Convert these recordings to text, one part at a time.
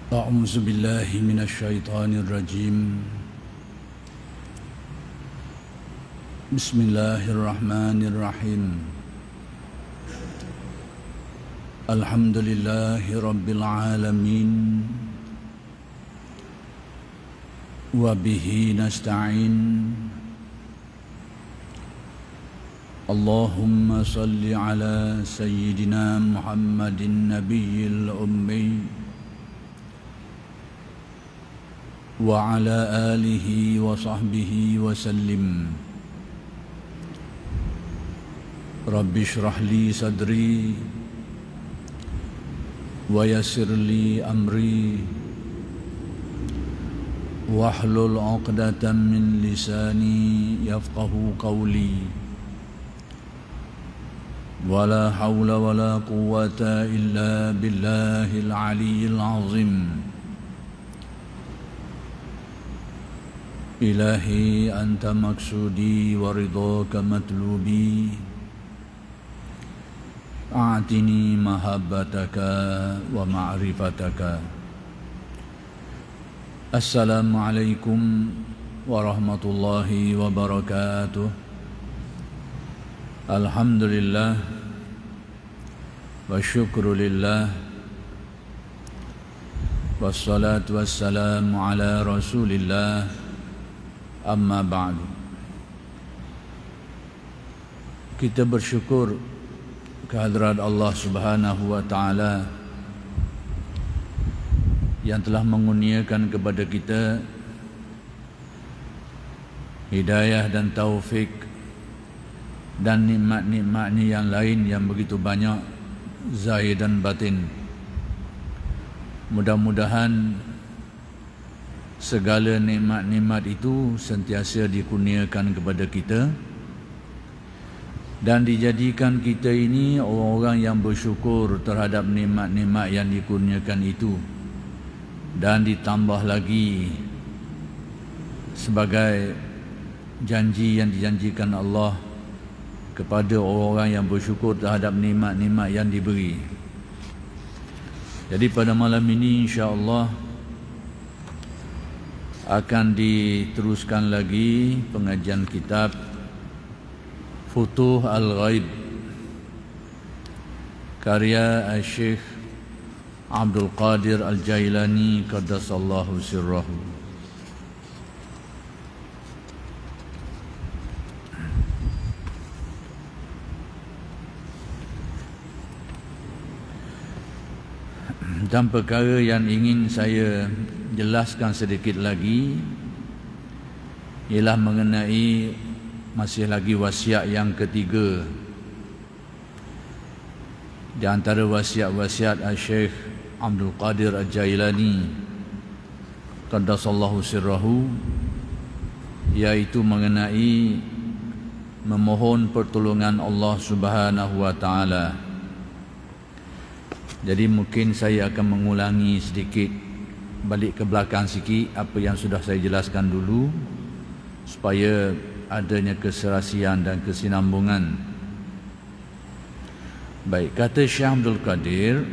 أعوذ بالله من الشيطان الرجيم. بسم الله الرحمن الرحيم. الحمد لله رب العالمين وبه نستعين. اللهم صل على سيدنا محمد النبي الأمي وعلى آله وصحبه وسلم. رب اشرح لي صدري ويسر لي أمري واحلل عقدة من لساني يفقه قولي. ولا حول ولا قوة إلا بالله العلي العظيم. إلهي أنت مقصودي ورضاك مطلوبي. أعطني محبتك ومعرفتك. السلام عليكم ورحمة الله وبركاته. الحمد لله والشكر لله والصلاة والسلام على رسول الله. Amma ba'du. Kita bersyukur kehadrat Allah Subhanahu wa taala yang telah mengurniakan kepada kita hidayah dan taufik dan nikmat-nikmat-Nya yang lain yang begitu banyak, zahir dan batin. Mudah-mudahan segala nikmat-nikmat itu sentiasa dikurniakan kepada kita dan dijadikan kita ini orang-orang yang bersyukur terhadap nikmat-nikmat yang dikurniakan itu, dan ditambah lagi sebagai janji yang dijanjikan Allah kepada orang-orang yang bersyukur terhadap nikmat-nikmat yang diberi. Jadi pada malam ini insya-Allah akan diteruskan lagi pengajian kitab Futuh Al-Ghaib karya Syekh Abdul Qadir Al-Jailani Qaddasallahu sirrahu. Dan perkara yang ingin saya jelaskan sedikit lagi ialah mengenai masih lagi wasiat yang ketiga di antara wasiat-wasiat Syekh Abdul Qadir Al-Jailani Qaddasallahu sirrahu, iaitu mengenai memohon pertolongan Allah Subhanahu wa taala. Jadi mungkin saya akan mengulangi sedikit, balik ke belakang sikit apa yang sudah saya jelaskan dulu supaya adanya keserasian dan kesinambungan. Baik, kata Syekh Abdul Qadir,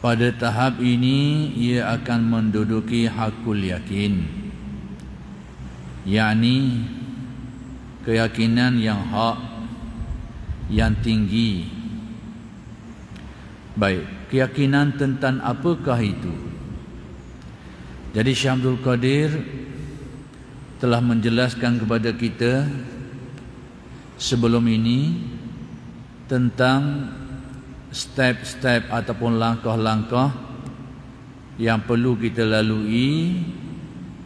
pada tahap ini ia akan menduduki hakul yakin, yakni keyakinan yang hak, yang tinggi. Baik, keyakinan tentang apakah itu? Jadi Syekh Abdul Qadir telah menjelaskan kepada kita sebelum ini tentang step-step ataupun langkah-langkah yang perlu kita lalui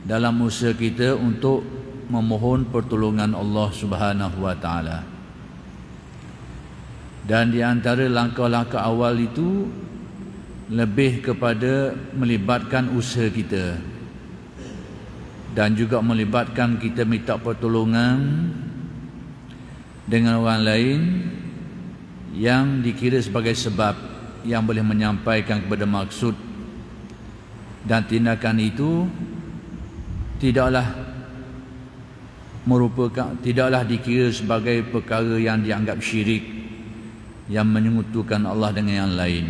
dalam usaha kita untuk memohon pertolongan Allah Subhanahu wa taala. Dan di antara langkah-langkah awal itu lebih kepada melibatkan usaha kita dan juga melibatkan kita minta pertolongan dengan orang lain yang dikira sebagai sebab yang boleh menyampaikan kepada maksud, dan tindakan itu tidaklah dikira sebagai perkara yang dianggap syirik yang menyekutukan Allah dengan yang lain.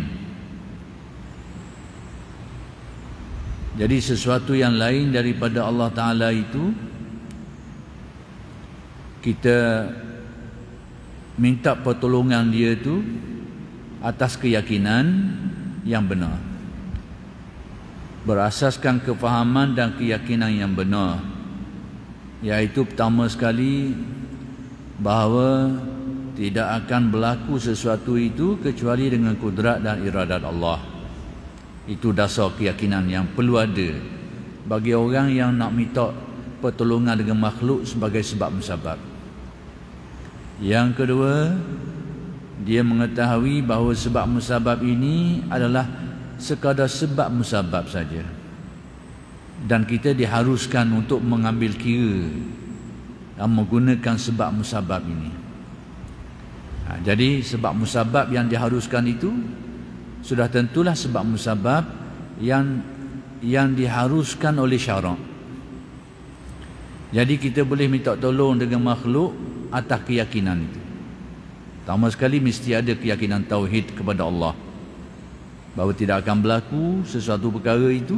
Jadi sesuatu yang lain daripada Allah Ta'ala itu kita minta pertolongan dia tu atas keyakinan yang benar, berasaskan kefahaman dan keyakinan yang benar, iaitu pertama sekali bahawa tidak akan berlaku sesuatu itu kecuali dengan kudrat dan iradat Allah. Itu dasar keyakinan yang perlu ada bagi orang yang nak minta pertolongan dengan makhluk sebagai sebab musabab. Yang kedua, dia mengetahui bahawa sebab musabab ini adalah sekadar sebab musabab saja, dan kita diharuskan untuk mengambil kira dan menggunakan sebab musabab ini. Jadi sebab musabab yang diharuskan itu sudah tentulah sebab musabab yang diharuskan oleh syarak. Jadi kita boleh minta tolong dengan makhluk atas keyakinan itu. Pertama sekali mesti ada keyakinan tauhid kepada Allah, bahawa tidak akan berlaku sesuatu perkara itu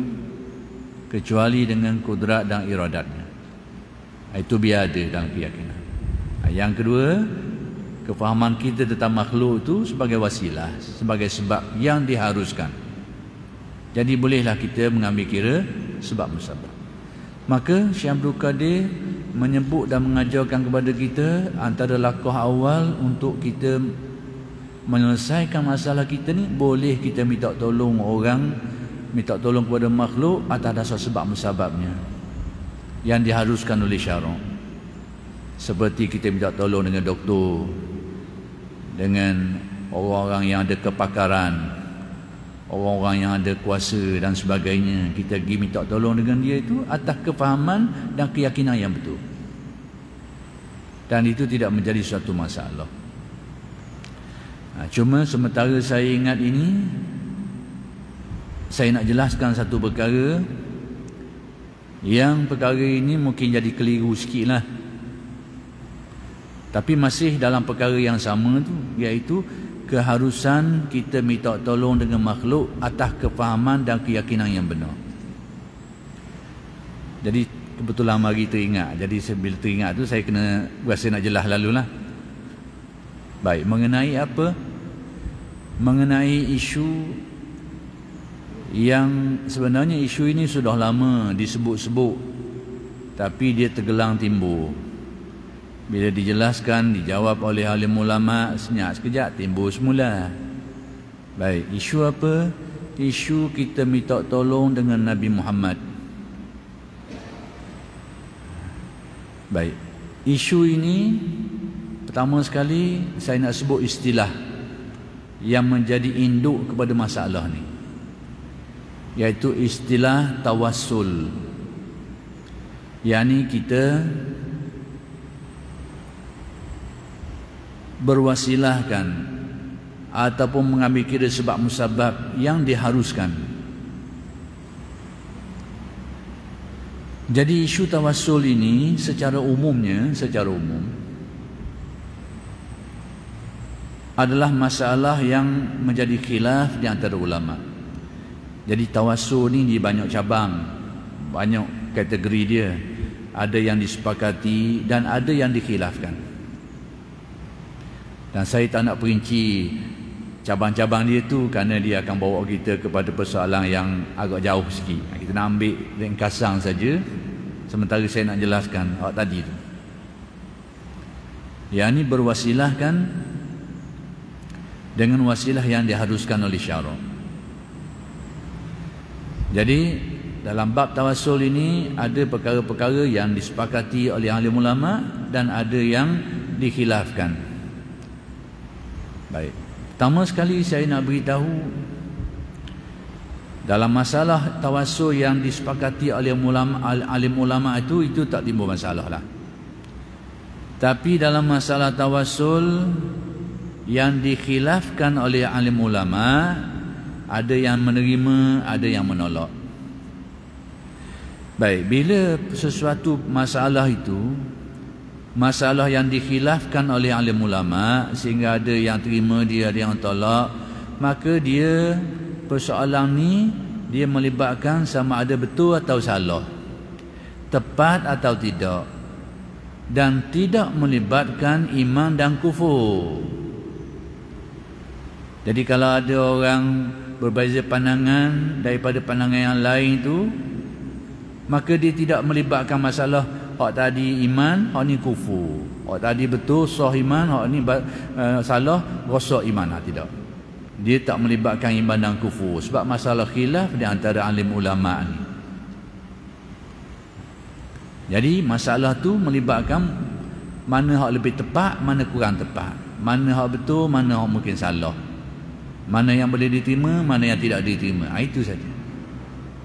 kecuali dengan kudrat dan iradatnya. Itu biar ada dalam keyakinan. Yang kedua, kefahaman kita tentang makhluk itu sebagai wasilah, sebagai sebab yang diharuskan. Jadi bolehlah kita mengambil kira sebab musabab. Maka Syekh Abdul Qadir menyebut dan mengajarkan kepada kita antara langkah awal untuk kita menyelesaikan masalah kita ni, boleh kita minta tolong orang, minta tolong kepada makhluk atas dasar sebab musababnya yang diharuskan oleh syarak. Seperti kita minta tolong dengan doktor, dengan orang-orang yang ada kepakaran, orang-orang yang ada kuasa dan sebagainya. Kita pergi minta tolong dengan dia itu atas kefahaman dan keyakinan yang betul, dan itu tidak menjadi suatu masalah. Cuma sementara saya ingat ini, saya nak jelaskan satu perkara yang perkara ini mungkin jadi keliru sikit lah, tapi masih dalam perkara yang sama tu, iaitu keharusan kita minta tolong dengan makhluk atas kefahaman dan keyakinan yang benar. Jadi kebetulan mari teringat, jadi bila teringat tu saya kena rasa nak jelas lalulah. Baik, mengenai apa? Mengenai isu yang sebenarnya isu ini sudah lama disebut-sebut, tapi dia tergelang timbul. Bila dijelaskan, dijawab oleh alim ulama, senyap sekejap timbul semula. Baik, isu apa? Isu kita minta tolong dengan Nabi Muhammad. Baik, isu ini pertama sekali saya nak sebut istilah yang menjadi induk kepada masalah ni, iaitu istilah tawassul. yakni kita berwasilahkan ataupun mengambil kira sebab musabab yang diharuskan. Jadi isu tawassul ini secara umum adalah masalah yang menjadi khilaf di antara ulama. Jadi tawassul ini di banyak cabang, banyak kategori dia. Ada yang disepakati dan ada yang dikhilafkan. Dan saya tak nak perinci cabang-cabang dia tu kerana dia akan bawa kita kepada persoalan yang agak jauh sikit. Kita nak ambil ringkasan saja, sementara saya nak jelaskan awak tadi tu. Yang ni berwasilahkan dengan wasilah yang diharuskan oleh syarak. Jadi dalam bab tawassul ini ada perkara-perkara yang disepakati oleh ahli ulama dan ada yang dikhilafkan. Baik. Pertama sekali saya nak beritahu, dalam masalah tawassul yang disepakati oleh alim ulama itu tak timbul masalah lah. Tapi dalam masalah tawassul yang dikhilafkan oleh alim ulama, ada yang menerima, ada yang menolak. Baik, bila sesuatu masalah itu masalah yang dikhilafkan oleh alim ulama sehingga ada yang terima dia, ada yang tolak, maka dia persoalan ni dia melibatkan sama ada betul atau salah, tepat atau tidak, dan tidak melibatkan iman dan kufur. Jadi kalau ada orang berbeza pandangan daripada pandangan yang lain tu, maka dia tidak melibatkan masalah hak tadi iman, hak ni kufur, hak tadi betul sah iman, hak ni salah rosak iman. Tidak, dia tak melibatkan iman dan kufur, sebab masalah khilaf di antara alim ulama ni. Jadi masalah tu melibatkan mana hak lebih tepat, mana kurang tepat, mana hak betul, mana hak mungkin salah, mana yang boleh diterima, mana yang tidak diterima. Itu saja.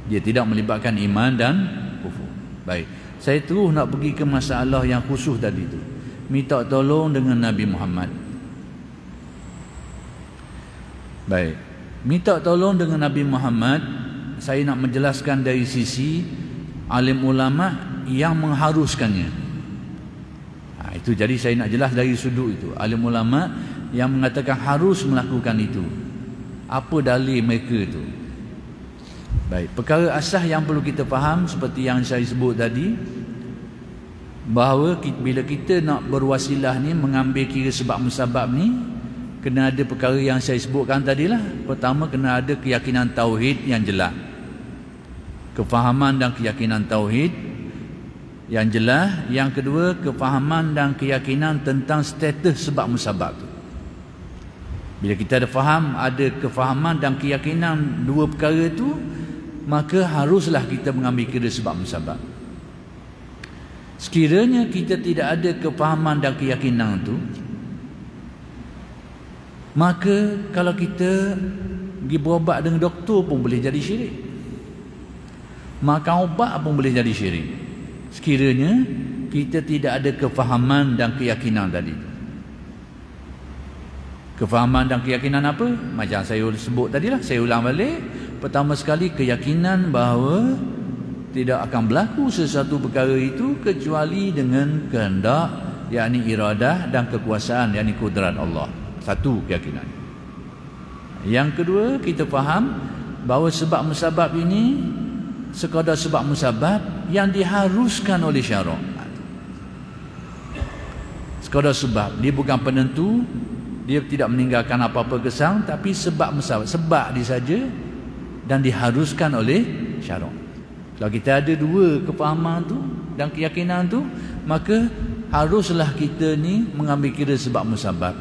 Dia tidak melibatkan iman dan kufur. Baik, saya terus nak pergi ke masalah yang khusus tadi tu, minta tolong dengan Nabi Muhammad. Baik, minta tolong dengan Nabi Muhammad, saya nak menjelaskan dari sisi alim ulama yang mengharuskannya. Itu jadi saya nak jelas dari sudut itu, alim ulama yang mengatakan harus melakukan itu. Apa dalil mereka itu? Baik, perkara asas yang perlu kita faham seperti yang saya sebut tadi, bahawa bila kita nak berwasilah ni, mengambil kira sebab musabab ni, kena ada perkara yang saya sebutkan tadilah. Pertama, kena ada keyakinan tauhid yang jelas, kefahaman dan keyakinan tauhid yang jelas. Yang kedua, kefahaman dan keyakinan tentang status sebab musabab tu. Bila kita ada faham, ada kefahaman dan keyakinan dua perkara itu, maka haruslah kita mengambil kira sebab musabab. Sekiranya kita tidak ada kefahaman dan keyakinan itu, maka kalau kita pergi berubat dengan doktor pun boleh jadi syirik, makan ubat pun boleh jadi syirik, sekiranya kita tidak ada kefahaman dan keyakinan tadi. Kefahaman dan keyakinan apa? Macam saya sebut tadilah, saya ulang balik. Pertama sekali, keyakinan bahawa tidak akan berlaku sesuatu perkara itu kecuali dengan kehendak, yakni iradah, dan kekuasaan, yakni kudrat Allah. Satu keyakinan. Yang kedua, kita faham bahawa sebab musabab ini sekadar sebab musabab yang diharuskan oleh syarak. Sekadar sebab, dia bukan penentu, dia tidak meninggalkan apa-apa kesang, tapi sebab musabab, sebab dia saja dan diharuskan oleh syarak. Kalau kita ada dua kefahaman tu dan keyakinan tu, maka haruslah kita ni mengambil kira sebab musabab.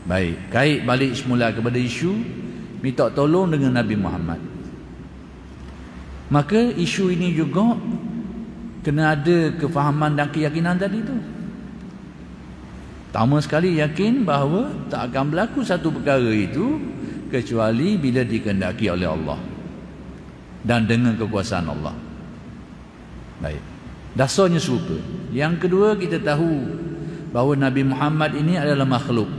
Baik, kait balik semula kepada isu minta tolong dengan Nabi Muhammad. Maka isu ini juga kena ada kefahaman dan keyakinan tadi tu. Pertama sekali, yakin bahawa tak akan berlaku satu perkara itu kecuali bila dikehendaki oleh Allah dan dengan kekuasaan Allah. Baik, dasarnya serupa. Yang kedua, kita tahu bahawa Nabi Muhammad ini adalah makhluk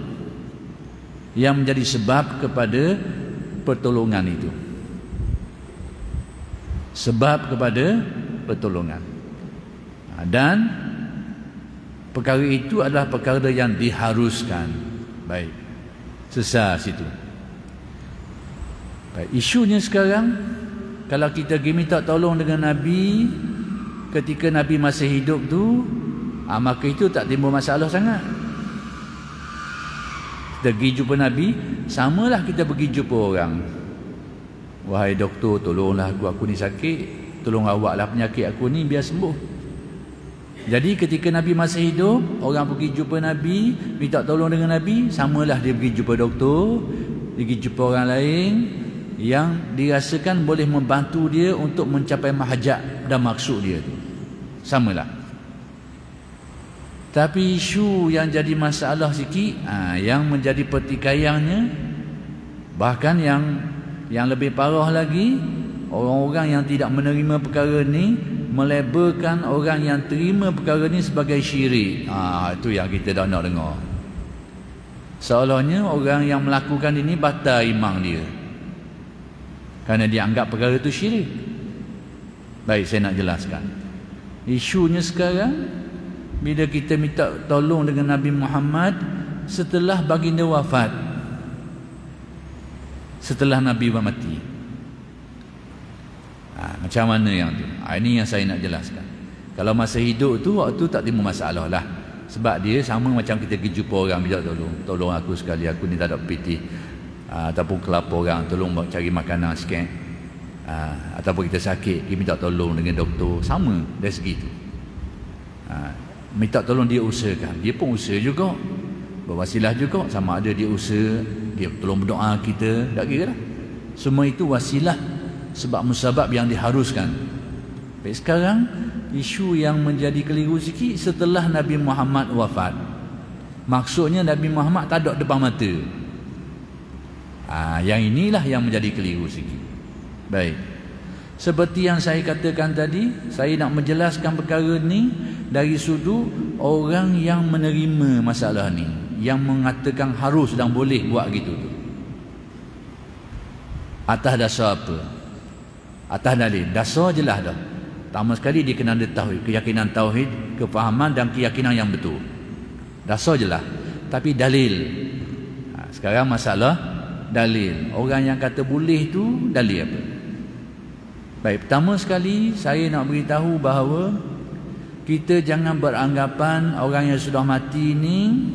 yang menjadi sebab kepada pertolongan itu. Sebab kepada pertolongan. Dan perkara itu adalah perkara yang diharuskan. Baik, sesat situ. Baik, isunya sekarang, kalau kita pergi minta tolong dengan Nabi ketika Nabi masih hidup tu, maka itu tak timbul masalah sangat. Kita pergi jumpa Nabi, samalah kita pergi jumpa orang. Wahai doktor, tolonglah aku ni sakit, tolong awaklah penyakit aku ni biar sembuh. Jadi ketika Nabi masih hidup, orang pergi jumpa Nabi, minta tolong dengan Nabi, samalah dia pergi jumpa doktor, dia pergi jumpa orang lain yang dirasakan boleh membantu dia untuk mencapai mahajat dan maksud dia tu. Samalah. Tapi isu yang jadi masalah sikit, yang menjadi pertikaiannya, bahkan yang lebih parah lagi, orang-orang yang tidak menerima perkara ni melabelkan orang yang terima perkara ni sebagai syirik. Itu yang kita dah nak dengar. Seolahnya orang yang melakukan ini batal iman dia, kerana dia anggap perkara itu syirik. Baik, saya nak jelaskan. Isunya sekarang, bila kita minta tolong dengan Nabi Muhammad setelah baginda wafat, setelah Nabi mati. Macam mana yang tu? Ini yang saya nak jelaskan. Kalau masa hidup tu, waktu tak timbul masalah lah. Sebab dia sama macam kita pergi jumpa orang, minta tolong aku sekali, aku ni tak ada piti, ataupun kelapa orang, tolong cari makanan sikit, ataupun kita sakit, kita minta tolong dengan doktor. Sama dari segi tu. Minta tolong dia usahakan, dia pun usaha juga, berwasilah juga. Sama ada dia usaha, dia tolong berdoa kita, tak kira lah. Semua itu wasilah, sebab musabab yang diharuskan. Baik, sekarang isu yang menjadi keliru sikit setelah Nabi Muhammad wafat. Maksudnya Nabi Muhammad tak ada depan mata. Yang inilah yang menjadi keliru sikit. Baik, seperti yang saya katakan tadi, saya nak menjelaskan perkara ni dari sudut orang yang menerima masalah ni, yang mengatakan harus dan boleh buat gitu tu. Atas dasar apa? Atas dalil. Dasar jelas dah. Pertama sekali dia kena ada tauhid, keyakinan tauhid, kefahaman dan keyakinan yang betul. Dasar jelas. Tapi dalil. Sekarang masalah dalil. Orang yang kata boleh tu dalil apa? Baik, pertama sekali saya nak beritahu bahawa kita jangan beranggapan orang yang sudah mati ni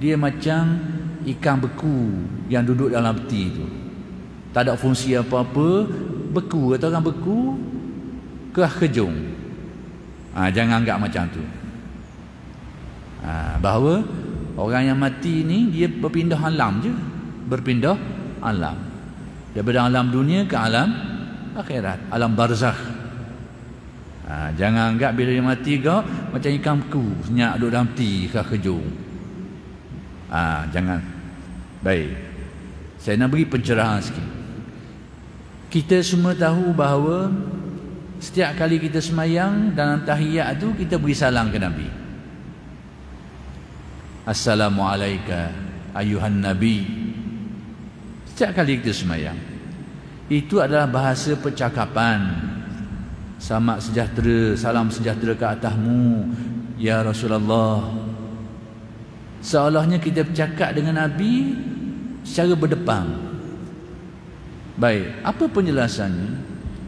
dia macam ikan beku yang duduk dalam peti tu. Tak ada fungsi apa-apa, beku. Kata orang beku, kerah kejung. Jangan anggap macam tu. Bahawa orang yang mati ni dia berpindah alam je. Berpindah alam. Daripada alam dunia ke alam akhirat, alam barzakh. Jangan anggap bila dia mati kau macam ikan beku senyap duduk dalam peti kerah kejung. Jangan. Baik, saya nak beri pencerahan sikit. Kita semua tahu bahawa setiap kali kita semayang dalam tahiyat tu kita beri salam ke Nabi. Assalamualaikum ayuhan Nabi. Setiap kali kita semayang, itu adalah bahasa percakapan. Selamat sejahtera, salam sejahtera ke atasmu ya Rasulullah. Seolahnya kita bercakap dengan Nabi secara berdepan. Baik, apa penjelasannya?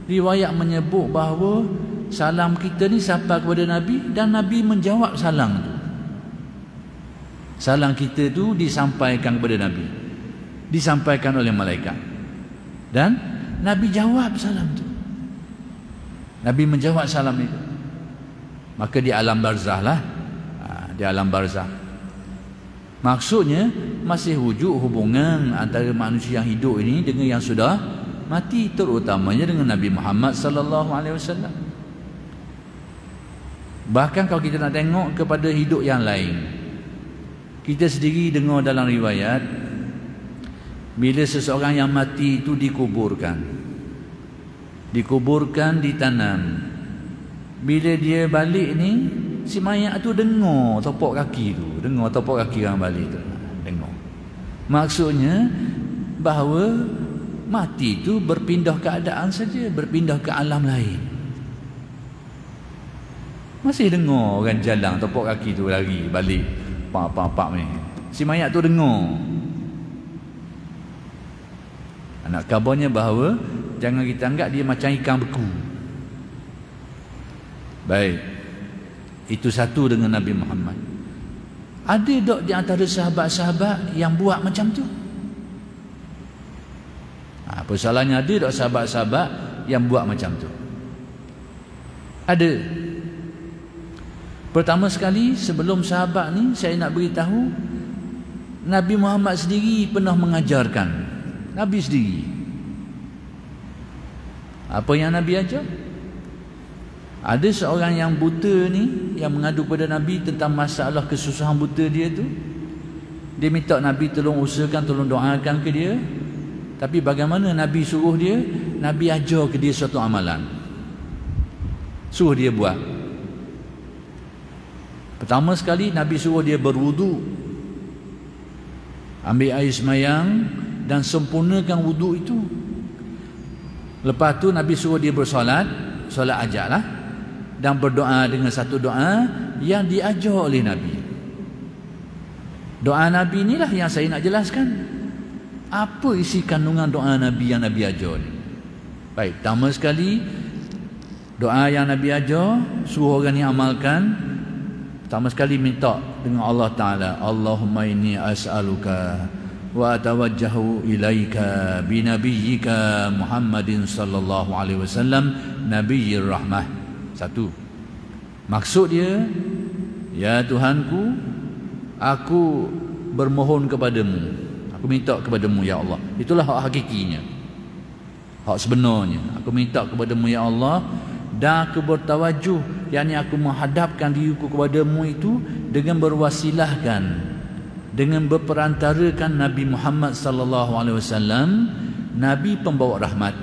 Riwayat menyebut bahawa salam kita ni sampai kepada Nabi dan Nabi menjawab salam tu. Salam kita tu disampaikan kepada Nabi, disampaikan oleh malaikat, dan Nabi jawab salam tu. Nabi menjawab salam itu. Maka di alam barzah lah, di alam barzah. Maksudnya masih wujud hubungan antara manusia yang hidup ini dengan yang sudah mati, terutamanya dengan Nabi Muhammad sallallahu alaihi wasallam. Bahkan kalau kita nak tengok kepada hidup yang lain, kita sendiri dengar dalam riwayat bila seseorang yang mati itu dikuburkan, ditanam. Bila dia balik ni, si mayat tu dengar topok kaki tu, dengar topok kaki orang balik tu, dengar. Maksudnya bahawa mati tu berpindah keadaan saja, berpindah ke alam lain. Masih dengar orang jalan topok kaki tu lari balik, pak ni. Si mayat tu dengar. Nak kabarnya bahawa jangan kita anggap dia macam ikan beku. Baik, itu satu dengan Nabi Muhammad. Ada tak di antara sahabat-sahabat yang buat macam tu? Persoalannya, ada tak sahabat-sahabat yang buat macam tu? Ada. Pertama sekali, sebelum sahabat ni, saya nak beritahu Nabi Muhammad sendiri pernah mengajarkan. Nabi sendiri. Apa yang Nabi ajar? Ada seorang yang buta ni yang mengadu pada Nabi tentang masalah kesusahan buta dia tu. Dia minta Nabi tolong usahakan, tolong doakan ke dia. Tapi bagaimana Nabi suruh dia? Nabi ajar ke dia suatu amalan, suruh dia buat. Pertama sekali Nabi suruh dia berwudu, ambil air semayang dan sempurnakan wudu itu. Lepas tu Nabi suruh dia bersolat, solat ajak lah, dan berdoa dengan satu doa yang diajar oleh Nabi. Doa Nabi inilah yang saya nak jelaskan. Apa isi kandungan doa Nabi yang Nabi ajar ni? Baik, pertama sekali doa yang Nabi ajar, suruh orang ni amalkan. Pertama sekali minta dengan Allah Ta'ala, Allahumma inni as'aluka wa atawajjahu ilaika binabiyyika Muhammadin sallallahu alaihi wasallam nabiyyir rahmah. Satu, maksud dia, ya Tuhanku, aku bermohon kepadamu, aku minta kepadamu ya Allah. Itulah hak hakikinya, hak sebenarnya. Aku minta kepadamu ya Allah, dan aku bertawajuh, yakni aku menghadapkan diriku kepadamu itu dengan berwasilahkan, dengan berperantarakan Nabi Muhammad sallallahu alaihi wasallam, Nabi pembawa rahmat.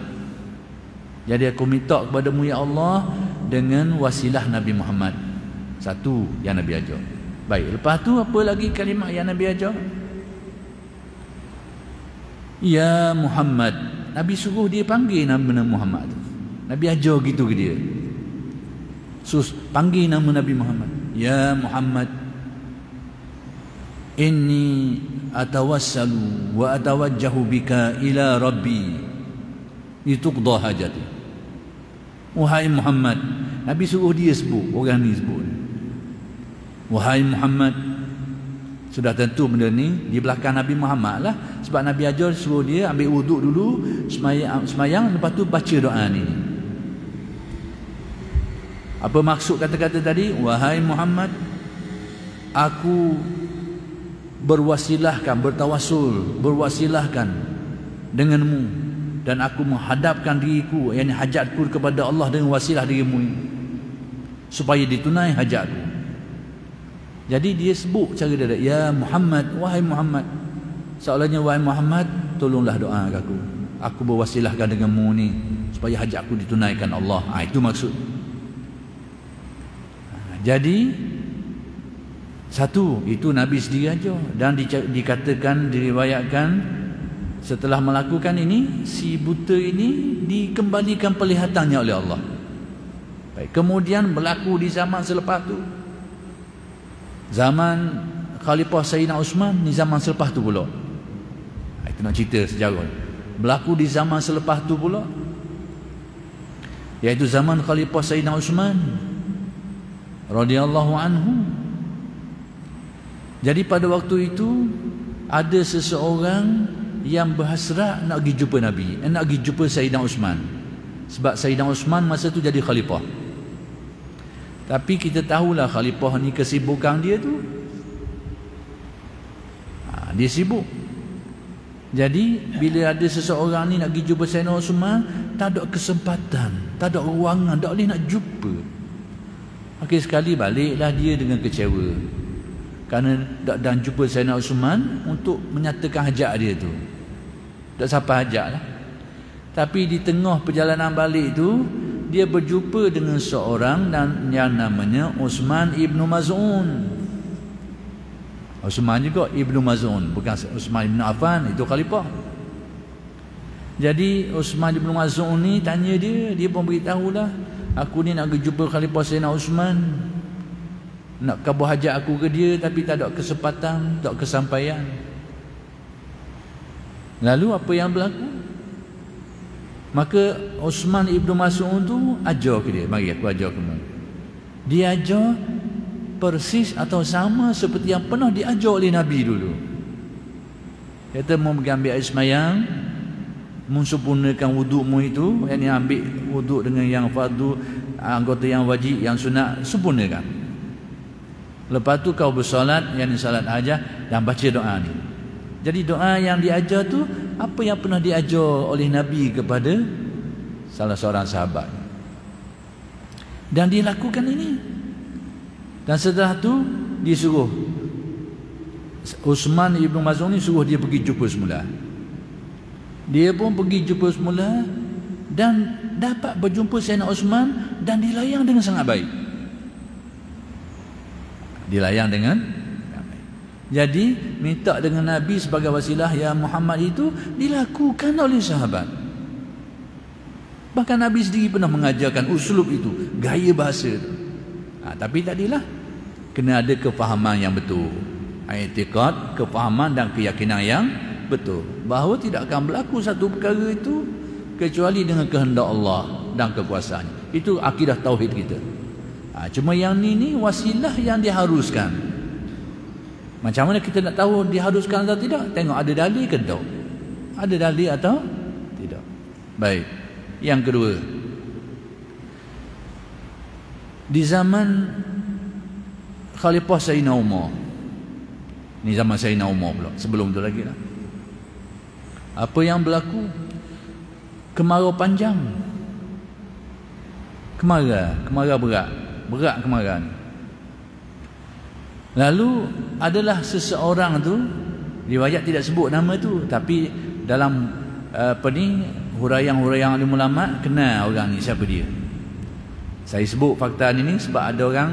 Jadi aku minta kepadamu ya Allah dengan wasilah Nabi Muhammad. Satu yang Nabi ajar. Baik, lepas tu apa lagi kalimah yang Nabi ajar? Ya Muhammad. Nabi suruh dia panggil nama Muhammad tu. Nabi ajar gitu ke dia. Panggil nama Nabi Muhammad. Ya Muhammad, inni atawassalu wa atawajjahu bika ila rabbi lituqda hajati. Wahai Muhammad. Nabi suruh dia sebut, orang ni sebut. Wahai Muhammad. Sudah tentu benda ni di belakang Nabi Muhammad lah. Sebab Nabi ajar suruh dia ambil wuduk dulu, semayang, lepas tu baca doa ni. Apa maksud kata-kata tadi? Wahai Muhammad, aku berwasilahkan, berwasilahkan denganmu, dan aku menghadapkan diriku, yakni hajatku kepada Allah dengan wasilah dirimu ini, supaya ditunai hajatku. Jadi dia sebut cara dia, ya Muhammad, wahai Muhammad. Seolahnya wahai Muhammad, tolonglah doa aku. Aku berwasilahkan denganmu ni supaya hajatku ditunaikan Allah. Itu maksud. Jadi satu, itu Nabi sendiri aja. Dan dikatakan, diriwayatkan, setelah melakukan ini, si buta ini dikembalikan pelihatannya oleh Allah. Baik, kemudian berlaku di zaman selepas tu, zaman Khalifah Sayyidina Uthman, ni zaman selepas tu pula. Itu nak cerita sejarah. Berlaku di zaman selepas tu pula, iaitu zaman Khalifah Sayyidina Uthman radhiyallahu anhu. Jadi pada waktu itu ada seseorang yang berhasrat nak pergi jumpa Nabi, nak pergi jumpa Sayyidina Uthman. Sebab Sayyidina Uthman masa tu jadi khalifah. Tapi kita tahulah khalifah ni kesibukan dia tu, dia sibuk. Jadi bila ada seseorang ni nak pergi jumpa Sayyidina Uthman, tak ada kesempatan, tak ada ruangan, tak boleh nak jumpa. Akhir sekali baliklah dia dengan kecewa, kerana tak jumpa Sayyidina Uthman untuk menyatakan hajat dia tu. Tak sampai hajat lah. Tapi di tengah perjalanan balik tu, dia berjumpa dengan seorang yang namanya Uthman Ibn Maz'un. Uthman juga Ibn Maz'un, bukan Uthman Ibn Affan, itu khalifah. Jadi Uthman Ibn Maz'un ni tanya dia pun beritahulah, aku ni nak jumpa khalifah Sayyidina Uthman, nak kabur hajat aku ke dia, tapi tak ada kesempatan, tak kesampaian. Lalu apa yang berlaku? Maka Uthman Ibn Mas'ud tu ajar ke dia, mari aku ajar kamu. Dia ajar persis atau sama seperti yang pernah diajar oleh Nabi dulu. Kata mau ambil air semayang, mensempurnakan wudukmu itu, yang ambil wuduk dengan yang fardu, anggota yang wajib, yang sunat, sempurnakan. Lepas tu kau bersolat, yang salat hajat, dan baca doa ni. Jadi doa yang diajar tu apa yang pernah diajar oleh Nabi kepada salah seorang sahabat. Dan dia lakukan ini. Dan setelah tu disuruh Uthman Ibn Maz'un ni, suruh dia pergi jumpa semula. Dia pun pergi jumpa semula dan dapat berjumpa Sayyidina Uthman, dan dilayang dengan sangat baik. Dilayang dengan baik. Jadi minta dengan Nabi sebagai wasilah ya Muhammad itu dilakukan oleh sahabat. Bahkan Nabi sendiri pernah mengajarkan uslub itu, gaya bahasa itu. Tapi tadilah Kena ada kefahaman yang betul. I'tiqad, kefahaman dan keyakinan yang betul bahawa tidak akan berlaku satu perkara itu kecuali dengan kehendak Allah dan kekuasaannya. Itu akidah tauhid kita. Cuma yang ni wasilah yang diharuskan. Macam mana kita nak tahu diharuskan atau tidak? Tengok ada dalil ke tak? Ada dalil atau tidak? Baik. Yang kedua, di zaman Khalifah Sayyidina Umar, ni zaman Sayyidina Umar pula, sebelum tu lagi lah, apa yang berlaku? Kemarau panjang, kemarau berat kemarau ni. Lalu adalah seseorang tu, riwayat tidak sebut nama tu, tapi dalam huraian-huraian alim ulama kenal orang ni siapa dia. Saya sebut fakta ni sebab ada orang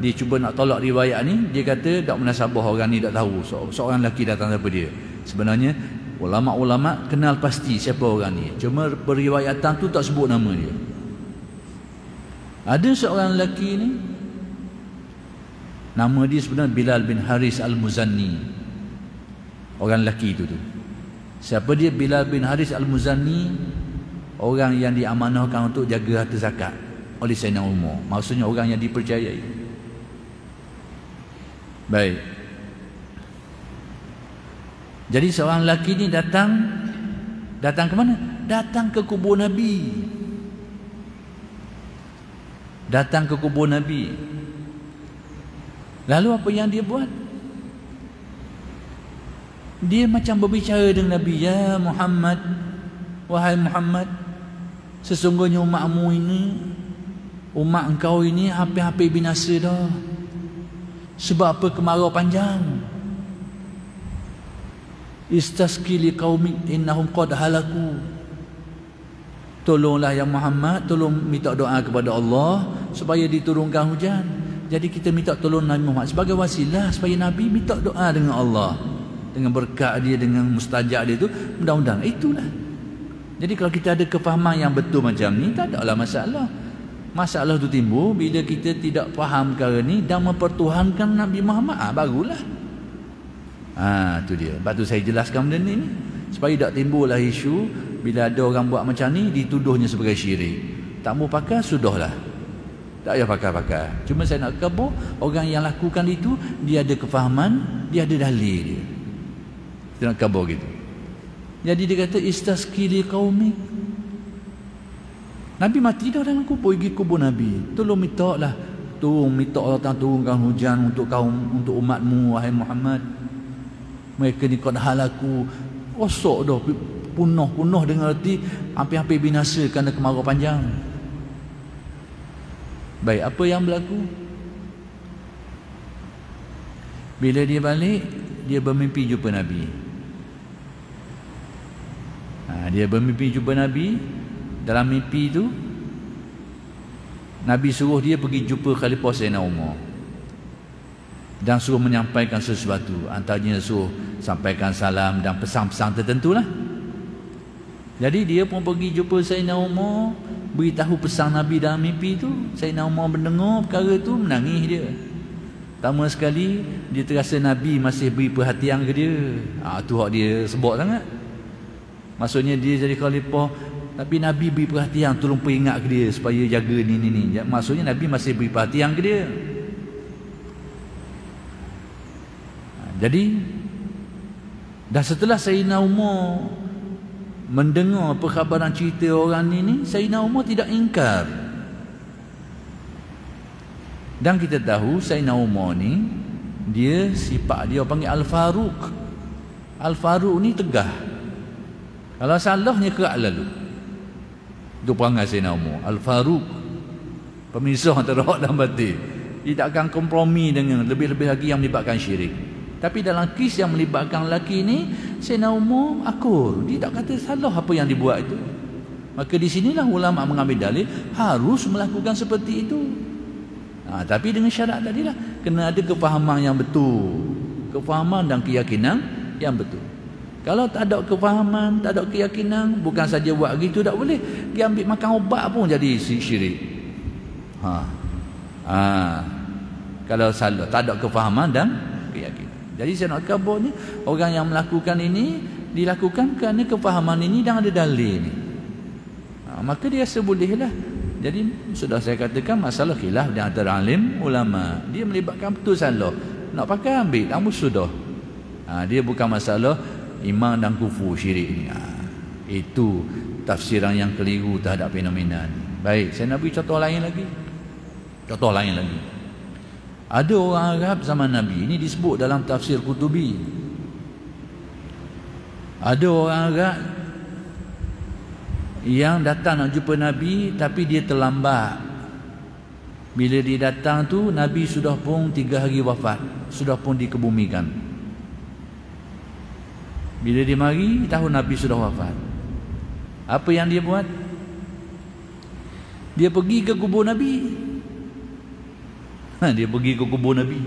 dia cuba nak tolak riwayat ni, dia kata tak munasabah orang ni tak tahu seorang lelaki datang siapa dia. Sebenarnya ulama-ulama kenal pasti siapa orang ni, cuma periwayatan tu tak sebut nama dia. Ada seorang lelaki ni, nama dia sebenarnya Bilal bin Haris Al-Muzanni. Orang lelaki itu tu. Siapa dia? Bilal bin Haris Al-Muzanni, orang yang diamanahkan untuk jaga harta zakat oleh Sayyidina Umar. Maksudnya orang yang dipercayai. Baik. Jadi seorang lelaki ni datang ke mana? Datang ke kubur Nabi. Datang ke kubur Nabi. Lalu apa yang dia buat? Dia macam berbicara dengan Nabi, ya Muhammad, wahai Muhammad, sesungguhnya umatmu ini, umat engkau ini hampir-hampir binasa dah. Sebab apa? Kemarau panjang. Istasqi liqaumik innahum qad halaku. Tolonglah ya Muhammad, tolong minta doa kepada Allah supaya diturunkan hujan. Jadi kita minta tolong Nabi Muhammad sebagai wasilah supaya Nabi minta doa dengan Allah, dengan berkat dia, dengan mustajab dia tu, mudah-mudahan itulah. Jadi kalau kita ada kefahaman yang betul macam ni, tak ada lah masalah. Masalah tu timbul bila kita tidak faham perkara ni dan mempertuhankan Nabi Muhammad, barulah. Tu dia. Lepas tu saya jelaskan benda ni supaya tak timbullah isu bila ada orang buat macam ni dituduhnya sebagai syirik. Tak mau pakai, sudahlah. Tak payah pakai-pakai. Cuma saya nak kabur orang yang lakukan itu, dia ada kefahaman, dia ada dalil dia. Kita nak kabur gitu. Jadi dia kata istasqi liqaumik. Nabi mati dah dalam kubur, pergi kubur Nabi. Tolong minta lah, minta Allah turunkan hujan untuk kaum, untuk umatmu wahai Muhammad. Mereka ni qad halaku, rosak dah, punah dengan erti hampir-hampir binasa kerana kemarau panjang. Baik, apa yang berlaku? Bila dia balik, dia bermimpi jumpa Nabi. Dia bermimpi jumpa Nabi. Dalam mimpi itu Nabi suruh dia pergi jumpa Khalifah Sayyidina Umar dan suruh menyampaikan sesuatu. Antaranya suruh sampaikan salam dan pesan-pesan tertentulah. Jadi dia pun pergi jumpa Sayyidina Umar, beritahu pesan Nabi dalam mimpi itu. Sayyidina Umar mendengar perkara itu, menangis dia. Pertama sekali dia terasa Nabi masih beri perhatian ke dia. Tu hak dia sebut sangat. Maksudnya dia jadi khalifah, tapi Nabi beri perhatian, tolong peringat ke dia supaya jaga ni. Maksudnya Nabi masih beri perhatian ke dia. Jadi dah setelah Sayyidina Umar mendengar perkhabaran cerita orang ni, Sayyidina Umar tidak ingkar. Dan kita tahu Sayyidina Umar ni, dia sifat dia panggil Al-Faruq. Al-Faruq ni tegah. Kalau salahnya kerak lalu. Itu perangai Sayyidina Umar. Al-Faruq, pemisah antara hak dan batil. Dia tak akan kompromi dengan lebih-lebih lagi yang melibatkan syirik. Tapi dalam kes yang melibatkan lelaki ni, Sayyidina Umar akur. Dia tak kata salah apa yang dibuat itu. Maka di sinilah ulama mengambil dalil harus melakukan seperti itu. Tapi dengan syarat tadilah, kena ada kefahaman yang betul, kefahaman dan keyakinan yang betul. Kalau tak ada kefahaman, tak ada keyakinan, bukan saja buat gitu tak boleh, dia ambil makan ubat pun jadi syirik. Kalau salah, tak ada kefahaman dan keyakinan. Jadi saya nak kabur ni, orang yang melakukan ini dilakukan kerana kefahaman ini dan ada dalil ni. Maka dia sebolehlah. Jadi sudah saya katakan masalah khilaf di antara alim ulama. Dia melibatkan betul salah. Nak pakai ambil, namun sudah. Dia bukan masalah iman dan kufur syirik ni. Itu tafsiran yang keliru terhadap fenomena ni. Baik, saya nak beri contoh lain lagi. Contoh lain lagi. Ada orang Arab zaman Nabi, ini disebut dalam tafsir Qutubi. Ada orang Arab yang datang nak jumpa Nabi tapi dia terlambat. Bila dia datang tu, Nabi sudah pun 3 hari wafat, sudah pun dikebumikan. Bila dia mari, tahu Nabi sudah wafat. Apa yang dia buat? Dia pergi ke kubur Nabi. Dia pergi ke kubur Nabi.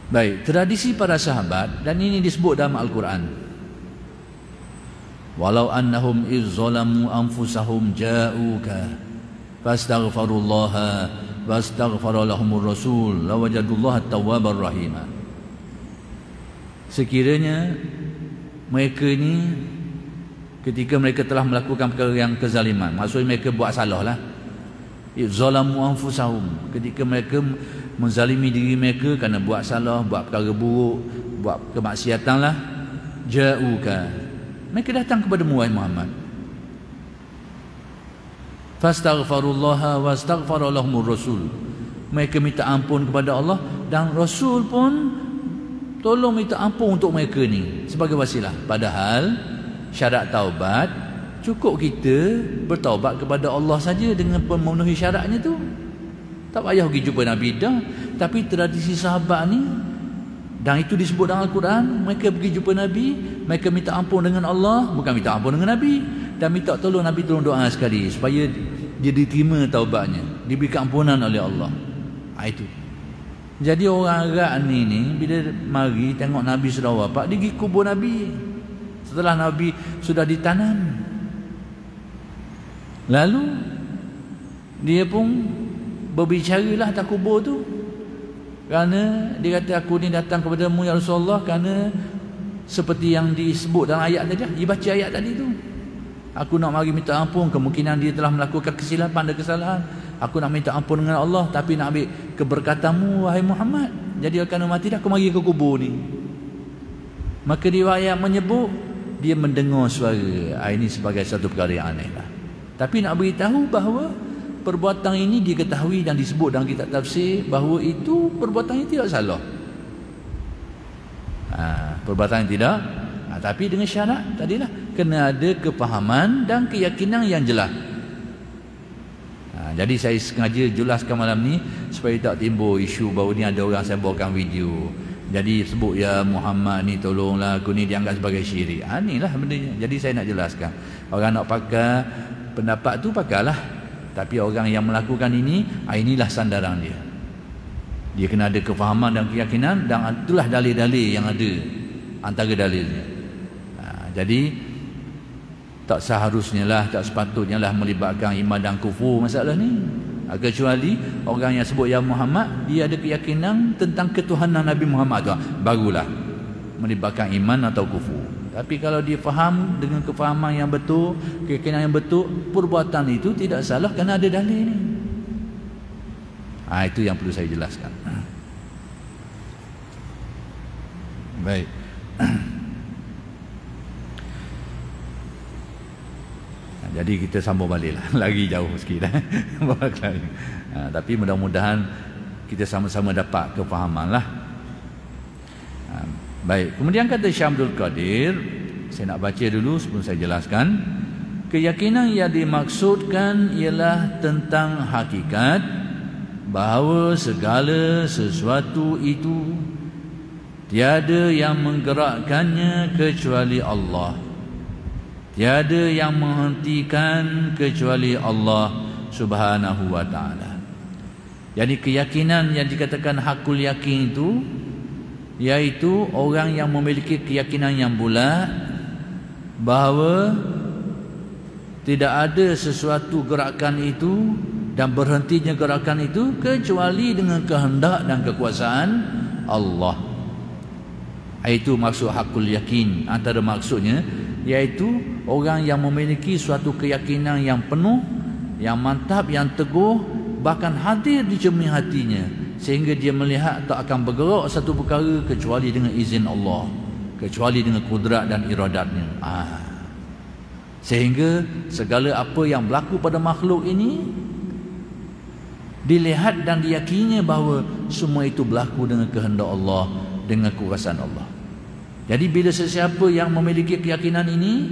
Baik, tradisi para sahabat, dan ini disebut dalam Al-Quran. Walau annahum iz zalamu anfusahum ja'uka fastaghfirullaha wastaghfara lahumur rasul lawajadullaha tawwabar rahima. Sekiranya mereka ni ketika mereka telah melakukan perkara yang kezaliman, maksudnya mereka buat salah lah, zalamu anfusahum, ketika mereka menzalimi diri mereka kerana buat salah, buat perkara buruk, buat kemaksiatan lah, ja'uka, mereka datang kepada Muhammad, fastaghfirullaha wastaghfara lahumur rasul, mereka minta ampun kepada Allah dan Rasul pun tolong minta ampun untuk mereka ni sebagai wasilah. Padahal syarat taubat, cukup kita bertaubat kepada Allah saja dengan memenuhi syaratnya tu. Tak payah pergi jumpa Nabi dah. Tapi tradisi sahabat ni, dan itu disebut dalam Al-Quran, mereka pergi jumpa Nabi, mereka minta ampun dengan Allah, bukan minta ampun dengan Nabi, dan minta tolong Nabi tolong doa sekali supaya dia diterima taubatnya, diberi keampunan oleh Allah. Itu. Jadi orang Arab ni bila mari tengok Nabi sudah wafat, dia pergi kubur Nabi setelah Nabi sudah ditanam. Lalu dia pun berbicaralah atas kubur tu, kerana dia kata, aku ni datang kepadamu ya Rasulullah kerana seperti yang disebut dalam ayat tadi, dia baca ayat tadi tu, aku nak mari minta ampun, kemungkinan dia telah melakukan kesilapan dan kesalahan, aku nak minta ampun dengan Allah, tapi nak ambil keberkatanmu wahai Muhammad, jadi kerana mati dah aku mari ke kubur ni. Maka riwayat menyebut dia mendengar suara. Ini sebagai satu perkara yang aneh lah. Tapi nak beritahu bahawa perbuatan ini diketahui dan disebut dalam kitab tafsir bahawa itu perbuatan yang tidak salah. Perbuatan yang tidak, tapi dengan syarat tadilah kena ada kefahaman dan keyakinan yang jelas. Jadi saya sengaja jelaskan malam ni supaya tak timbul isu bahawa ni ada orang sebarkan video, jadi sebut ya Muhammad ni tolonglah aku ni dianggap sebagai syirik. Inilah bendanya. Jadi saya nak jelaskan, orang nak pakai pendapat tu pakailah, tapi orang yang melakukan ini, inilah sandaran dia. Dia kena ada kefahaman dan keyakinan, dan itulah dalil-dalil yang ada antara dalilnya. Jadi tak seharusnya lah, tak sepatutnya lah melibatkan iman dan kufur masalah ni. Kecuali orang yang sebut ya Muhammad, dia ada keyakinan tentang ketuhanan Nabi Muhammad tu, barulah melibatkan iman atau kufur. Tapi kalau dia faham dengan kefahaman yang betul, keyakinan yang betul, perbuatan itu tidak salah kerana ada dalil ni. Itu yang perlu saya jelaskan. Baik. Jadi kita sambung balik lah. Lagi jauh sikit dah. Tapi mudah-mudahan kita sama-sama dapat kefahaman lah. Baik. Kemudian kata Syekh Abdul Qadir, saya nak baca dulu sebelum saya jelaskan. Keyakinan yang dimaksudkan ialah tentang hakikat bahawa segala sesuatu itu tiada yang menggerakkannya kecuali Allah, tiada yang menghentikan kecuali Allah Subhanahu wa ta'ala. Jadi keyakinan yang dikatakan hakul yakin itu, iaitu orang yang memiliki keyakinan yang bulat bahawa tidak ada sesuatu gerakan itu dan berhentinya gerakan itu kecuali dengan kehendak dan kekuasaan Allah. Itu maksud hakul yakin. Antara maksudnya iaitu orang yang memiliki suatu keyakinan yang penuh, yang mantap, yang teguh, bahkan hadir di cermin hatinya, sehingga dia melihat tak akan bergerak satu perkara kecuali dengan izin Allah, kecuali dengan kudrat dan iradatnya. Sehingga segala apa yang berlaku pada makhluk ini dilihat dan diyakini bahawa semua itu berlaku dengan kehendak Allah, dengan kuasaan Allah. Jadi bila sesiapa yang memiliki keyakinan ini,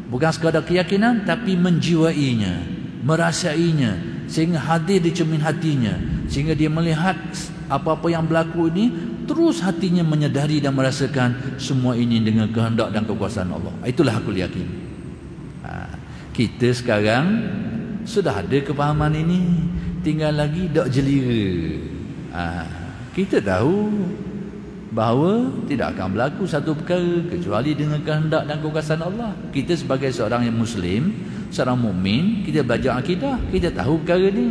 bukan sekadar keyakinan tapi menjiwainya, merasainya, sehingga hadir di cermin hatinya, sehingga dia melihat apa-apa yang berlaku ini, terus hatinya menyedari dan merasakan semua ini dengan kehendak dan kekuasaan Allah. Itulah hakul yakin. Kita sekarang sudah ada kefahaman ini, tinggal lagi dak jelira. Kita tahu bahawa tidak akan berlaku satu perkara kecuali dengan kehendak dan kekuasaan Allah. Kita sebagai seorang yang Muslim, seorang mukmin, kita belajar akidah, kita tahu perkara ni.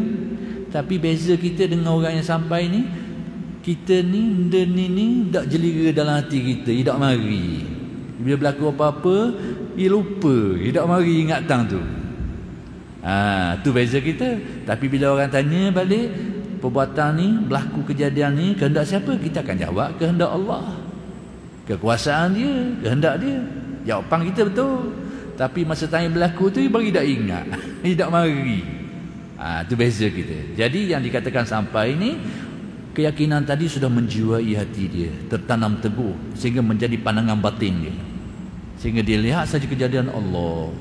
Tapi beza kita dengan orang yang sampai ni, kita ni benda ni tak jelira dalam hati kita, tidak mari. Bila berlaku apa-apa, ia lupa, tidak mari ingatan tu. Tu beza kita. Tapi bila orang tanya balik, perbuatan ni, berlaku kejadian ni, kehendak siapa? Kita akan jawab kehendak Allah, kekuasaan dia, kehendak dia. Jawapan kita betul. Tapi masa tanya berlaku tu, bagi tak ingat, tidak mari. Itu beza kita. Jadi yang dikatakan sampai ni, keyakinan tadi sudah menjiwai hati dia, tertanam teguh, sehingga menjadi pandangan batin dia, sehingga dia lihat saja kejadian Allah.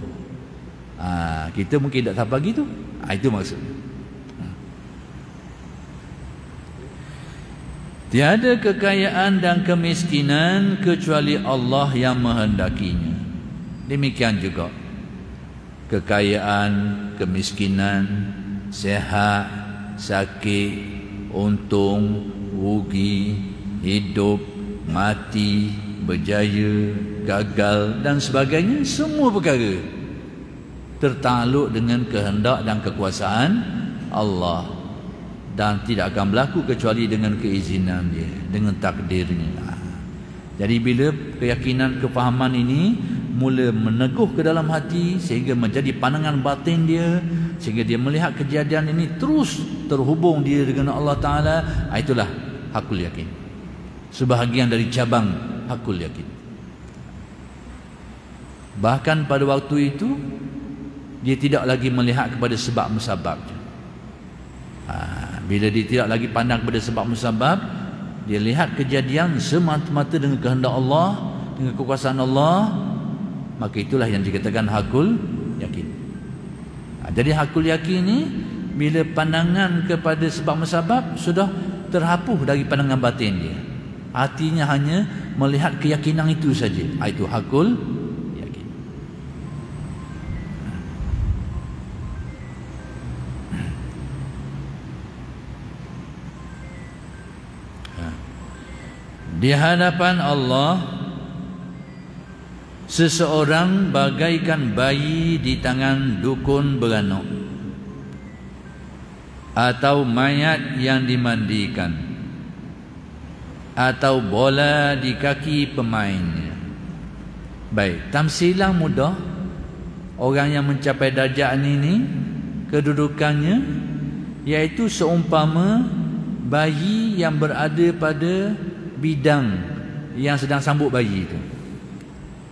Kita mungkin tak tahu lagi tu. Itu maksudnya. Tiada kekayaan dan kemiskinan kecuali Allah yang menghendakinya. Demikian juga kekayaan, kemiskinan, sehat, sakit, untung, rugi, hidup, mati, berjaya, gagal dan sebagainya, semua perkara tertakluk dengan kehendak dan kekuasaan Allah, dan tidak akan berlaku kecuali dengan keizinan dia, dengan takdirnya. Jadi bila keyakinan, kefahaman ini mula meneguh ke dalam hati, sehingga menjadi pandangan batin dia, sehingga dia melihat kejadian ini terus terhubung dia dengan Allah Ta'ala, itulah hakul yakin, sebahagian dari cabang hakul yakin. Bahkan pada waktu itu dia tidak lagi melihat kepada sebab musabab. Bila dia tidak lagi pandang kepada sebab musabab, dia lihat kejadian semata-mata dengan kehendak Allah, dengan kekuasaan Allah, maka itulah yang dikatakan hakul yakin. Jadi hakul yakin ni, bila pandangan kepada sebab musabab sudah terhapus dari pandangan batin dia, hatinya hanya melihat keyakinan itu saja, itu hakul yakin. Di hadapan Allah, seseorang bagaikan bayi di tangan dukun beranak, atau mayat yang dimandikan, atau bola di kaki pemainnya. Baik, tamsilan mudah. Orang yang mencapai darjah ini, kedudukannya iaitu seumpama bayi yang berada pada bidang yang sedang sambut bayi itu.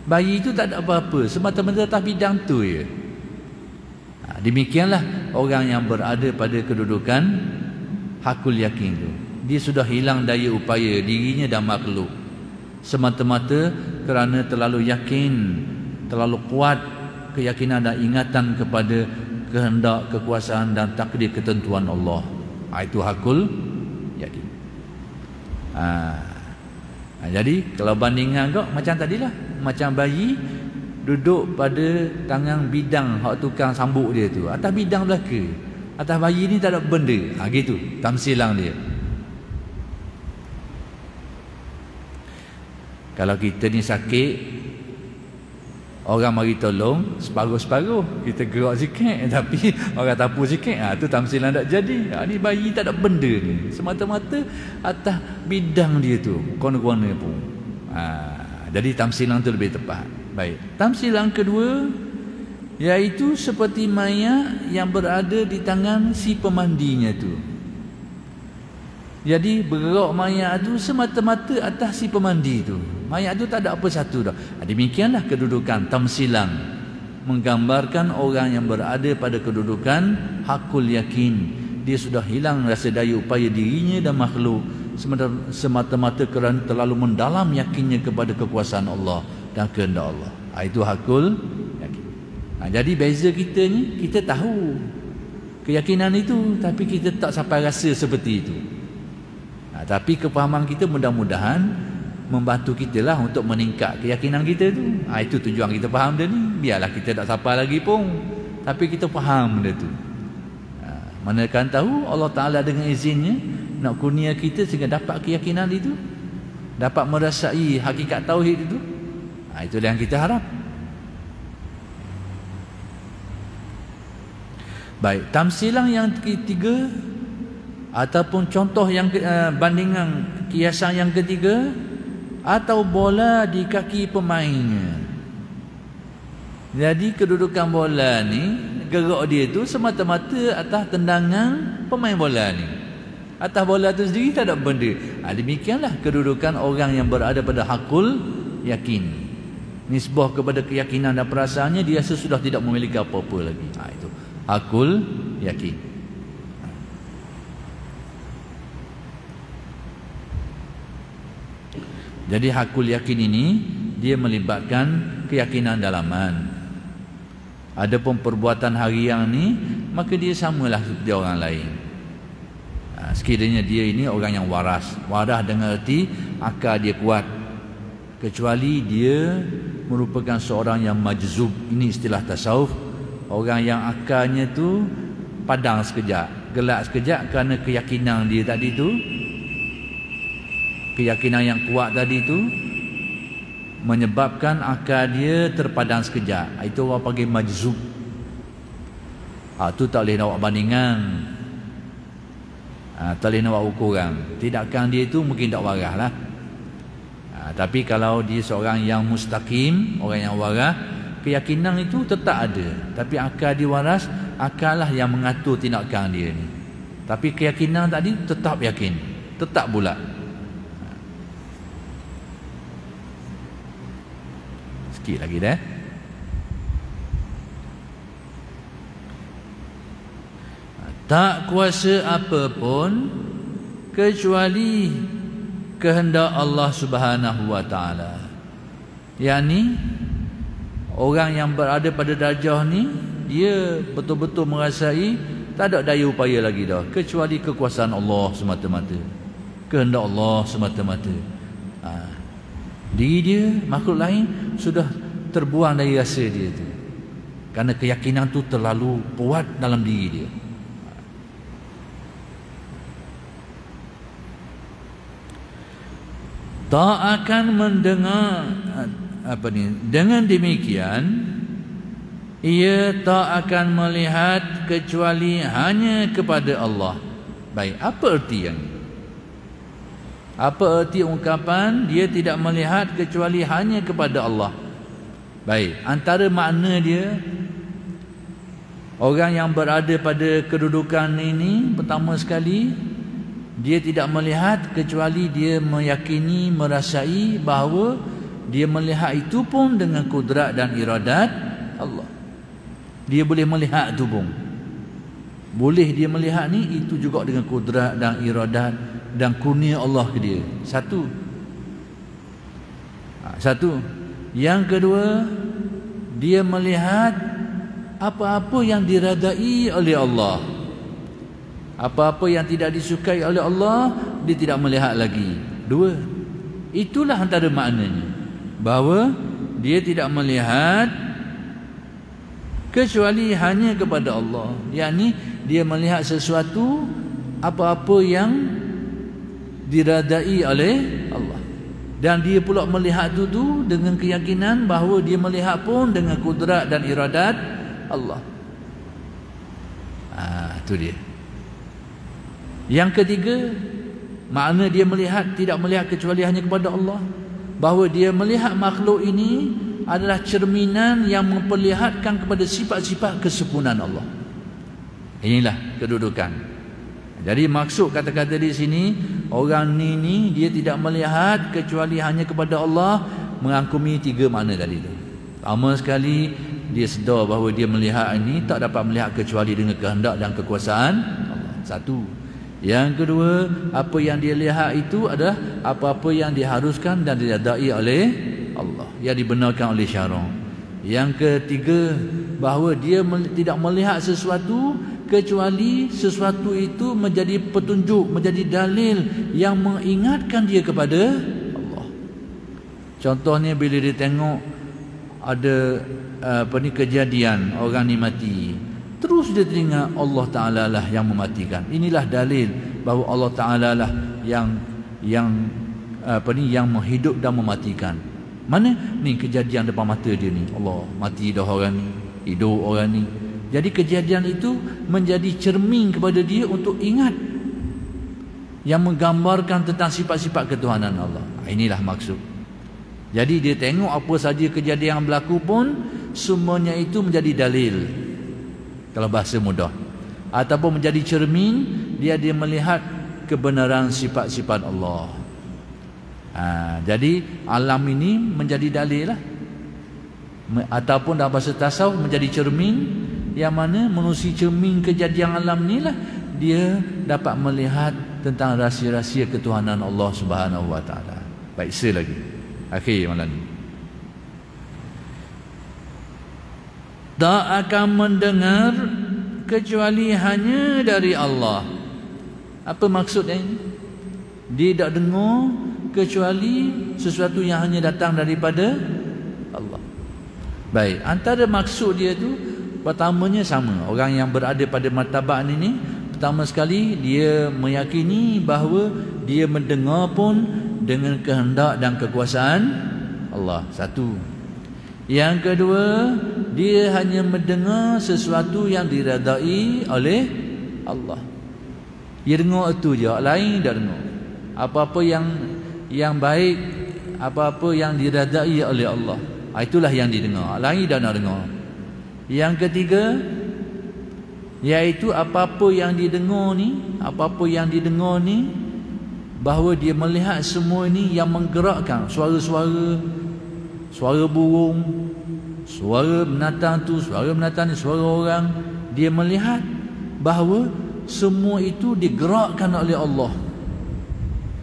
Bayi itu tak ada apa-apa, semata-mata atas bidang tu je. Demikianlah orang yang berada pada kedudukan hakul yakin tu. Dia sudah hilang daya upaya dirinya dan makhluk, semata-mata kerana terlalu yakin, terlalu kuat keyakinan dan ingatan kepada kehendak, kekuasaan dan takdir ketentuan Allah. Itu hakul yakin. Jadi kalau bandingkan kau macam tadilah, macam bayi duduk pada tangan bidang hak tukang sambuk dia tu, atas bidang belaka, atas bayi ni tak ada benda. Gitu tamsilang dia. Kalau kita ni sakit, Orang mari tolong separuh-separuh, kita gerak sikit, tapi orang tapu sikit, tu tamsilan tak jadi. Ni bayi tak ada benda ni, semata-mata atas bidang dia tu, kona-kona pun. Jadi tamsilan tu lebih tepat. Baik, tamsilan kedua iaitu seperti mayat yang berada di tangan si pemandinya tu. Jadi bergerak mayat tu semata-mata atas si pemandi tu. Mayat tu tak ada apa satu dah. Demikianlah kedudukan tamsilan, menggambarkan orang yang berada pada kedudukan hakul yakin. Dia sudah hilang rasa daya upaya dirinya dan makhluk, semata-mata kerana terlalu mendalam yakinnya kepada kekuasaan Allah dan kehendak Allah. Itu hakul yakin. Jadi beza kita ni, kita tahu keyakinan itu, tapi kita tak sampai rasa seperti itu. Tapi kefahaman kita mudah-mudahan membantu kita lah untuk meningkat keyakinan kita tu. Itu tujuan kita faham dia ni. Biarlah kita tak sampai lagi pun, tapi kita faham benda tu. Mana kan tahu Allah Ta'ala dengan izinnya nak kurnia kita sehingga dapat keyakinan itu, dapat merasai hakikat tauhid itu. Itulah yang kita harap. Baik, tamsilan yang ketiga ataupun contoh yang bandingan kiasan yang ketiga, atau bola di kaki pemainnya. Jadi kedudukan bola ni, gerak dia tu semata-mata atas tendangan pemain bola ni. Atas bola tu sendiri tak ada benda. Demikianlah kedudukan orang yang berada pada hakul yakin. Nisbah kepada keyakinan dan perasaannya, dia sesudah tidak memiliki apa-apa lagi. Itu hakul yakin. Jadi hakul yakin ini dia melibatkan keyakinan dalaman. Adapun perbuatan harian ni, maka dia samalah seperti orang lain. Sekiranya dia ini orang yang waras. Waras dengan erti akal dia kuat, kecuali dia merupakan seorang yang majzub. Ini istilah tasawuf. Orang yang akalnya tu padang sekejap, gelap sekejap kerana keyakinan dia tadi tu, keyakinan yang kuat tadi tu menyebabkan akal dia terpadam sekejap. Itu orang panggil majzub. Tu tak boleh nak buat bandingan, tak boleh nak buat ukuran. Tindakan dia tu mungkin tak waras lah. Tapi kalau dia seorang yang mustaqim, orang yang waras, keyakinan itu tetap ada, tapi akal dia waras. Akal lah yang mengatur tindakan dia ni. Tapi keyakinan tadi tetap yakin, tetap bulat. Sikit lagi dah. Tak kuasa apapun kecuali kehendak Allah Subhanahu wa taala. Yani orang yang berada pada darjah ni, dia betul-betul merasai tak ada daya upaya lagi dah, kecuali kekuasaan Allah semata-mata, kehendak Allah semata-mata. Diri dia, makhluk lain sudah terbuang dari rasa dia tu, kerana keyakinan tu terlalu kuat dalam diri dia. Tak akan mendengar dengan demikian, ia tak akan melihat kecuali hanya kepada Allah. Baik, apa erti yang ini? Apa erti ungkapan dia tidak melihat kecuali hanya kepada Allah? Baik, antara makna dia, orang yang berada pada kedudukan ini, pertama sekali, dia tidak melihat kecuali dia meyakini, merasai bahawa dia melihat itu pun dengan kudrat dan iradat Allah. Dia boleh melihat itu pun. Boleh dia melihat ni, itu juga dengan kudrat dan iradat dan kurnia Allah ke dia. Satu. Yang kedua, dia melihat apa-apa yang diradai oleh Allah. Apa-apa yang tidak disukai oleh Allah, dia tidak melihat lagi. Dua. Itulah antara maknanya, bahawa dia tidak melihat kecuali hanya kepada Allah. Yakni dia melihat sesuatu, apa-apa yang diradai oleh Allah. Dan dia pula melihat tu dengan keyakinan bahawa dia melihat pun dengan kudrat dan iradat Allah. Itu dia. Yang ketiga, makna dia melihat tidak melihat kecuali hanya kepada Allah, bahawa dia melihat makhluk ini adalah cerminan yang memperlihatkan kepada sifat-sifat kesempurnaan Allah. Inilah kedudukan. Jadi maksud kata-kata di sini, orang ni dia tidak melihat kecuali hanya kepada Allah, merangkumi tiga makna tadi tu. Pertama sekali, dia sedar bahawa dia melihat ini tak dapat melihat kecuali dengan kehendak dan kekuasaan Allah. Satu. Yang kedua, apa yang dia lihat itu adalah apa-apa yang diharuskan dan diredai oleh Allah, yang dibenarkan oleh syarak. Yang ketiga, bahawa dia tidak melihat sesuatu kecuali sesuatu itu menjadi petunjuk, menjadi dalil yang mengingatkan dia kepada Allah. Contohnya bila dia tengok ada kejadian orang ni mati, terus dia teringat Allah Ta'ala lah yang mematikan. Inilah dalil bahawa Allah Ta'ala lah yang menghidup dan mematikan. Mana ni kejadian depan mata dia ni, Allah mati dah orang ni, hidup orang ni. Jadi kejadian itu menjadi cermin kepada dia untuk ingat, yang menggambarkan tentang sifat-sifat ketuhanan Allah. Inilah maksud. Jadi dia tengok apa saja kejadian yang berlaku pun, semuanya itu menjadi dalil, kalau bahasa mudah, ataupun menjadi cermin dia melihat kebenaran sifat-sifat Allah. Jadi alam ini menjadi dalil lah, ataupun dalam bahasa tasawuf menjadi cermin, yang mana menerusi cermin kejadian alam ni lah dia dapat melihat tentang rahsia-rahsia ketuhanan Allah Subhanahu Wa Taala. Baik, lagi akhir malam ni, tak akan mendengar kecuali hanya dari Allah. Apa maksudnya ini? Dia tak dengar kecuali sesuatu yang hanya datang daripada Allah. Baik, antara maksud dia tu, pertamanya sama. Orang yang berada pada martabat ini, pertama sekali dia meyakini bahawa dia mendengar pun dengan kehendak dan kekuasaan Allah. Satu. Yang kedua, dia hanya mendengar sesuatu yang diredai oleh Allah. Dia dengar itu je, lain tak dengar. Apa-apa yang baik, apa-apa yang diredai oleh Allah, itulah yang didengar, lain tak nak dengar. Yang ketiga, iaitu apa-apa yang didengar ni, bahawa dia melihat semua ini yang menggerakkan suara-suara, suara burung, suara binatang tu, suara binatang ni, suara orang. Dia melihat bahawa semua itu digerakkan oleh Allah.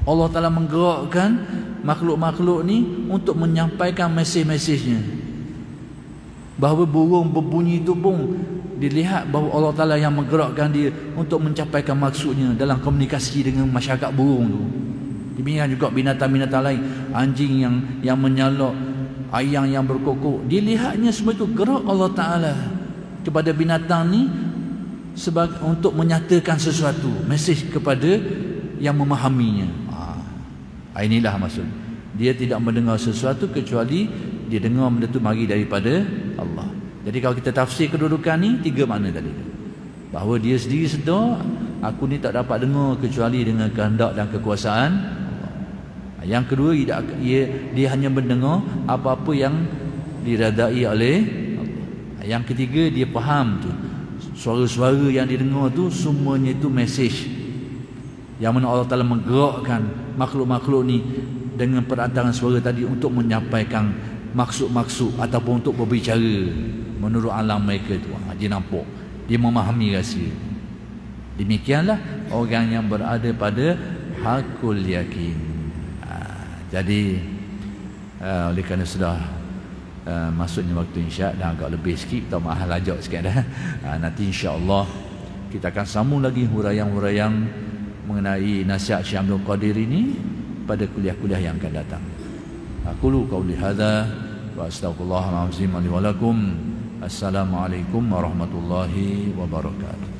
Allah Ta'ala menggerakkan makhluk-makhluk ni untuk menyampaikan mesej-mesejnya. Bahawa burung berbunyi itu pun dilihat bahawa Allah Ta'ala yang menggerakkan dia untuk mencapaikan maksudnya dalam komunikasi dengan masyarakat burung tu. Demikian juga binatang-binatang lain, anjing yang menyalak, ayam yang berkokok, dilihatnya semua itu gerak Allah Ta'ala kepada binatang ni untuk menyatakan sesuatu, mesej kepada yang memahaminya. Inilah maksud. Dia tidak mendengar sesuatu kecuali dia dengar benda itu mari daripada Allah. Jadi kalau kita tafsir kedudukan ni, tiga makna tadi. Bahawa dia sendiri sedar, aku ni tak dapat dengar kecuali dengan kehendak dan kekuasaan Allah. Yang kedua, dia hanya mendengar apa-apa yang diredai oleh Allah. Yang ketiga, dia faham tu, suara-suara yang didengar tu semuanya itu mesej, yang mana Allah Ta'ala menggerakkan makhluk-makhluk ni dengan perantaraan suara tadi untuk menyampaikan maksud-maksud ataupun untuk berbicara menurut alam mereka tu. Dia nampak, dia memahami rahsia. Demikianlah orang yang berada pada hakul yakin. Jadi oleh kerana sudah masuknya waktu insya' dan agak lebih sikit, kita mahal ajak sikit dah. Nanti insya-Allah kita akan sambung lagi huraian-huraian mengenai nasihat Syekh Abdul Qadir ini pada kuliah-kuliah yang akan datang. Aqulu qauli hadza wa astaghfirullahal azim li wa lakum. Assalamualaikum warahmatullahi wabarakatuh.